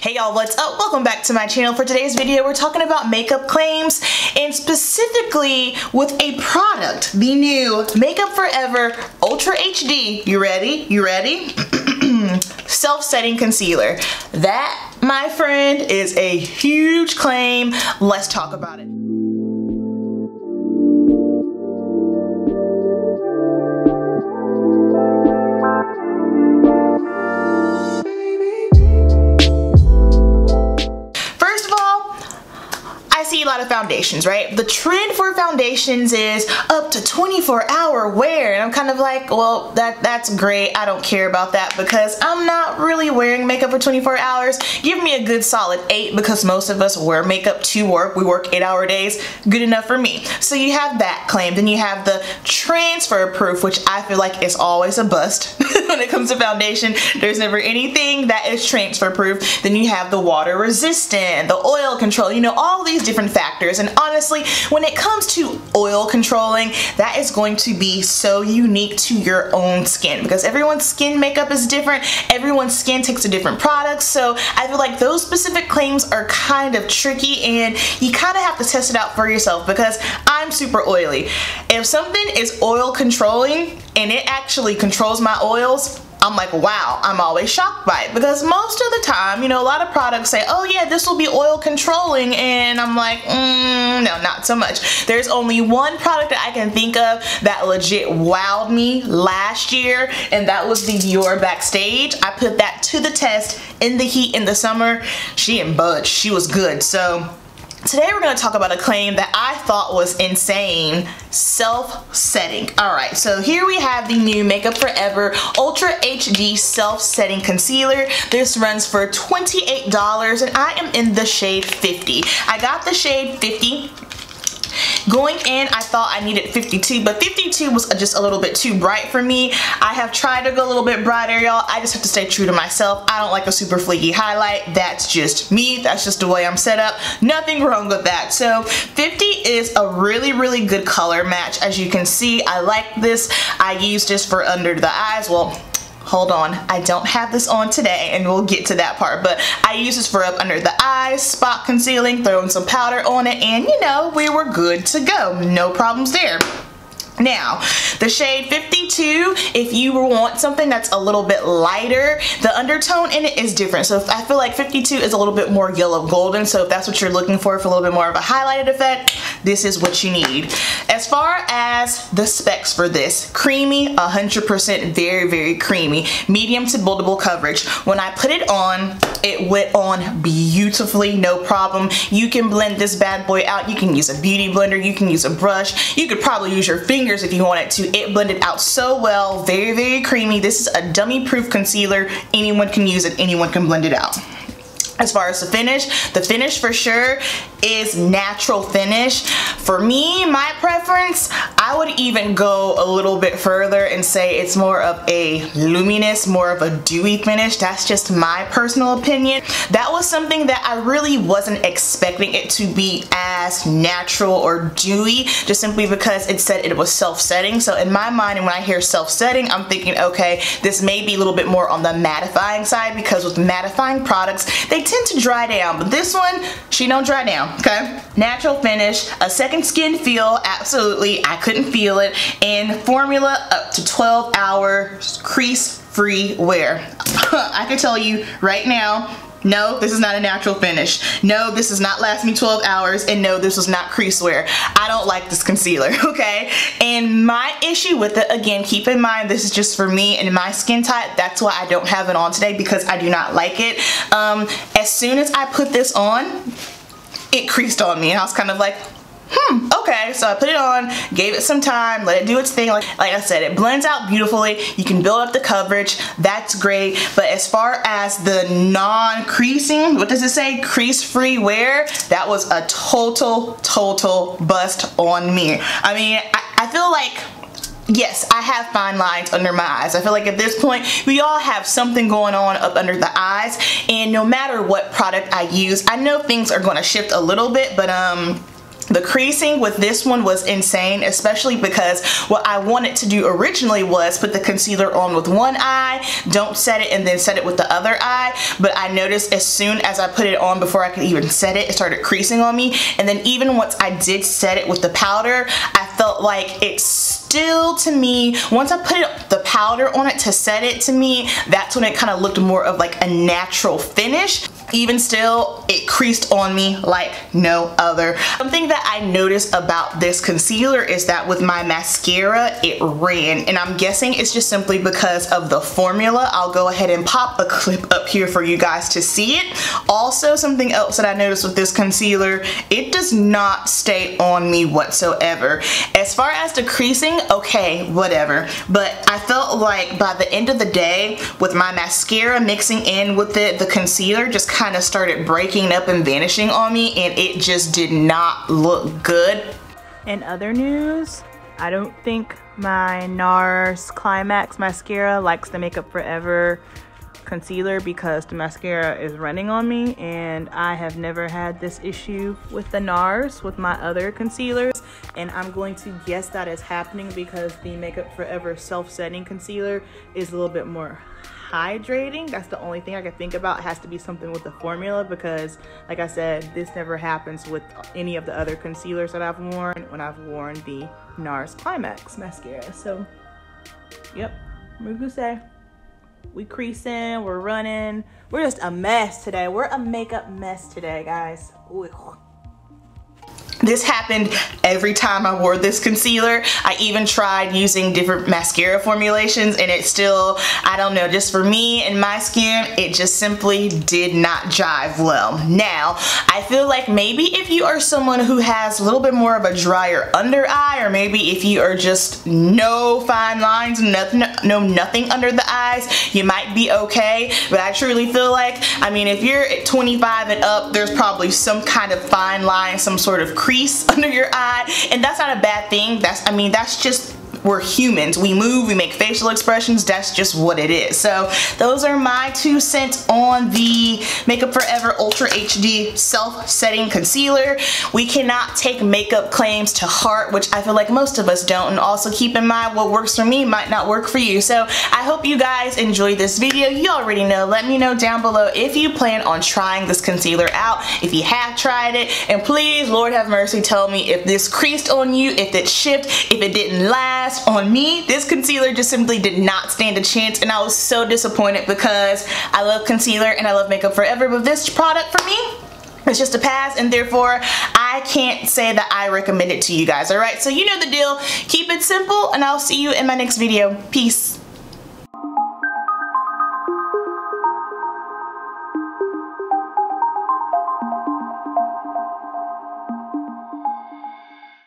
Hey y'all, what's up? Welcome back to my channel. For today's video, we're talking about makeup claims and specifically with a product, the new Makeup Forever Ultra HD. You ready? You ready? Self-setting concealer. That, my friend, is a huge claim. Let's talk about it. A lot of foundations, right? The trend for foundations is up to 24-hour wear, and I'm kind of like, well, that's great. I don't care about that because I'm not really wearing makeup for 24 hours. Give me a good solid 8 because most of us wear makeup to work. We work 8-hour days. Good enough for me. So you have that claim. Then you have the transfer proof, which I feel like is always a bust when it comes to foundation. There's never anything that is transfer proof. Then you have the water resistant, the oil control, you know, all these different factors. And honestly, when it comes to oil controlling, that is going to be so unique to your own skin because everyone's skin makeup is different. Everyone's skin takes a different product. So I feel like those specific claims are kind of tricky and you kind of have to test it out for yourself because I'm super oily. If something is oil controlling and it actually controls my oils, I'm like, wow, I'm always shocked by it because most of the time, you know, a lot of products say, oh yeah, this will be oil controlling, and I'm like, no, not so much. There's only one product that I can think of that legit wowed me last year, and that was the Dior BackStage. I put that to the test in the heat in the summer. She didn't budge. She was good. So today we're going to talk about a claim that I thought was insane: self-setting. Alright, so here we have the new Makeup Forever Ultra HD Self-Setting Concealer. This runs for $28 and I am in the shade 50. I got the shade 50. Going in, I thought I needed 52, but 52 was just a little bit too bright for me. I have tried to go a little bit brighter, y'all. I just have to stay true to myself. I don't like a super flaky highlight. That's just me. That's just the way I'm set up. Nothing wrong with that. So 50 is a really, really good color match. As you can see, I like this. I use this for under the eyes. Well, hold on, I don't have this on today and we'll get to that part, but I use this for up under the eyes, spot concealing, throwing some powder on it, and you know, we were good to go. No problems there. Now, the shade 52, if you want something that's a little bit lighter, the undertone in it is different. So I feel like 52 is a little bit more yellow golden. So if that's what you're looking for a little bit more of a highlighted effect, this is what you need. As far as the specs for this, creamy, 100% very, very creamy. Medium to buildable coverage. When I put it on, it went on beautifully, no problem. You can blend this bad boy out. You can use a beauty blender. You can use a brush. You could probably use your finger if you wanted to. It blended out so well. Very, very creamy. This is a dummy proof concealer. Anyone can use it. Anyone can blend it out. As far as the finish for sure is natural finish. For me, my preference, I would even go a little bit further and say it's more of a luminous, more of a dewy finish. That's just my personal opinion. That was something that I really wasn't expecting it to be as natural or dewy, just simply because it said it was self-setting. So in my mind, and when I hear self-setting, I'm thinking, okay, this may be a little bit more on the mattifying side because with mattifying products, they tend to dry down, but this one, she don't dry down, okay? Natural finish, a second skin feel, absolutely, I couldn't feel it, and formula up to 12 hours crease-free wear. I can tell you right now, no, this is not a natural finish. No, this does not last me 12 hours, and no, this was not crease wear. I don't like this concealer, okay? And my issue with it, again, keep in mind, this is just for me and my skin type. That's why I don't have it on today because I do not like it. As soon as I put this on, it creased on me, and I was kind of like, okay, so I put it on, gave it some time, let it do its thing. Like I said, it blends out beautifully. You can build up the coverage. That's great. But as far as the non-creasing, what does it say? Crease-free wear, that was a total bust on me. I mean, I feel like, yes, I have fine lines under my eyes. I feel like at this point, we all have something going on up under the eyes, and no matter what product I use, I know things are going to shift a little bit, but The creasing with this one was insane, especially because what I wanted to do originally was put the concealer on with one eye, don't set it, and then set it with the other eye. But I noticed as soon as I put it on, before I could even set it, it started creasing on me. And then even once I did set it with the powder, I felt like it's still, to me, once I put the powder on it to set it, to me, that's when it kind of looked more of like a natural finish. Even still, it creased on me like no other. Something that I noticed about this concealer is that with my mascara, it ran, and I'm guessing it's just simply because of the formula. I'll go ahead and pop a clip up here for you guys to see it. Also, something else that I noticed with this concealer, it does not stay on me whatsoever. As far as the creasing, okay, whatever, but I felt like by the end of the day, with my mascara mixing in with the concealer, just kind of started breaking up and vanishing on me, and it just did not look good. In other news, I don't think my NARS Climax mascara likes the Makeup Forever concealer because the mascara is running on me, and I have never had this issue with the NARS with my other concealers, and I'm going to guess that is happening because the Makeup Forever self-setting concealer is a little bit more hydrating. That's the only thing I can think about. It has to be something with the formula because, like I said, this never happens with any of the other concealers that I've worn when I've worn the NARS Climax mascara. So, yep, what can I say? We creasing, we're running, we're just a mess today. We're a makeup mess today, guys. Ooh. This happened every time I wore this concealer. I even tried using different mascara formulations, and it still, I don't know, just for me and my skin, it just simply did not jive well. Now, I feel like maybe if you are someone who has a little bit more of a drier under eye, or maybe if you are just no fine lines, nothing under the eyes, you might be okay. But I truly feel like, I mean, if you're at 25 and up, there's probably some kind of fine line, some sort of crease under your eye, and that's not a bad thing. That's just, we're humans. We move, we make facial expressions, that's just what it is. So those are my 2 cents on the Makeup Forever Ultra HD self-setting concealer. We cannot take makeup claims to heart, which I feel like most of us don't, and also keep in mind what works for me might not work for you. So I hope you guys enjoyed this video. You already know, let me know down below if you plan on trying this concealer out, if you have tried it, and please, Lord have mercy, tell me if this creased on you, if it shipped, if it didn't last. On me, this concealer just simply did not stand a chance, and I was so disappointed because I love concealer and I love Makeup Forever, but this product for me, it's just a pass, and therefore I can't say that I recommend it to you guys. Alright, so you know the deal. Keep it simple, and I'll see you in my next video. Peace.